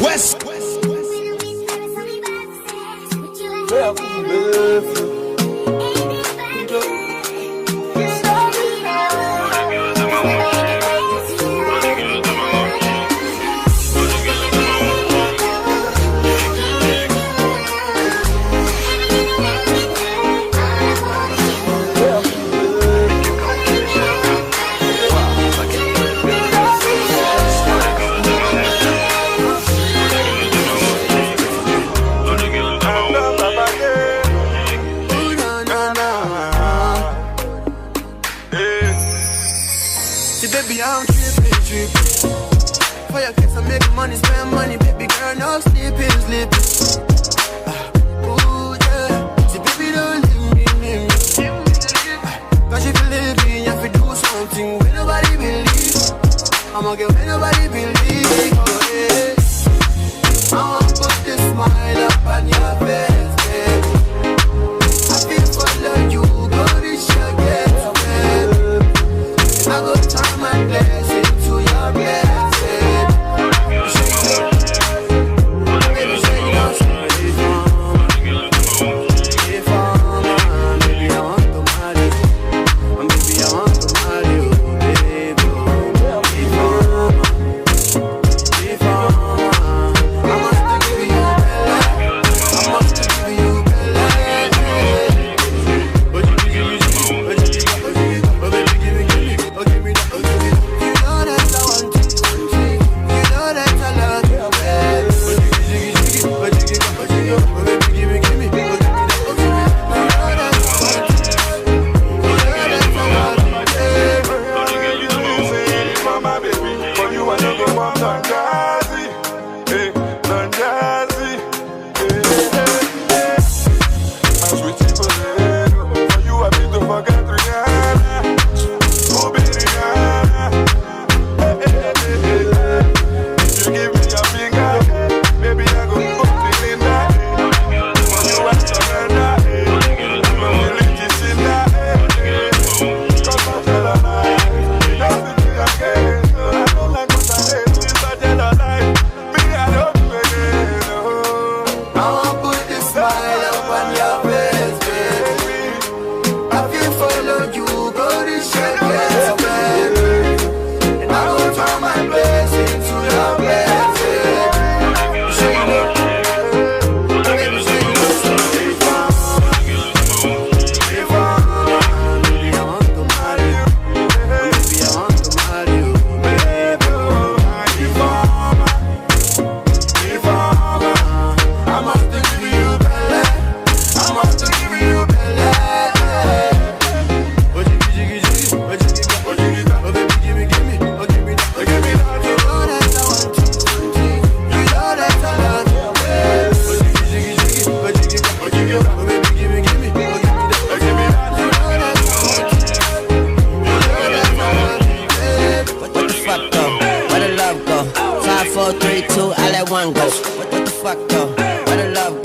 West. Baby, I'm tripping. For your kids, I'm making money, spend money. Baby girl, no sleeping. Ooh, yeah. See, baby, don't leave me. Cause if you leave me, you have to do something when nobody believes. I'ma get when nobody believes. Oh, yeah. I wanna put this smile up on your face, baby. I feel for love, you go reach your gate, baby. I go turn my blessing to your blessing. Baby, say you don't say if I'm baby, I want to marry you. And baby, I want to marry you, baby. If I must give you bella. I must give you bella. But you give me, oh baby, give me, oh give me that, oh give me that. You know that I want you, you know that I love you, baby. But you give me, oh baby, give me, oh give me that, oh give me that. You know that I want you, you know that I love you, baby. Mama, baby, for you I never want to Gazi, Nanjazi, my sweetie potato. For you I need to forget Rihanna, oh baby Rihanna. If you give me your finger, baby I go put it in that. For you I surrender, I'm a religious sinner. Cause I tell a lie, nothing to your case. I don't like what I hate, since I tell a lie. Me I don't do again, oh. I wanna put this smile up on your face, baby. I feel for love, you go to shake it, baby. And I go turn my blessing to your blessing. Say no, baby, say no. If I'm baby, I want to marry you. Baby, I want to marry you, baby. If I must give you bella. I must give you bella. Oh, jiggy, oh, jiggy, oh, baby, give me, oh, give me that, oh, give me that. You know that I want you, you know that I love you, baby. Oh, jiggy, oh, jiggy, oh, baby, give me, oh, give me that, oh, give me that. You know that I want you, you know that I love you, baby. What the fuck though? Where the love go? 5, 4, 3, 2, I let one go. What the fuck though? Where the love go?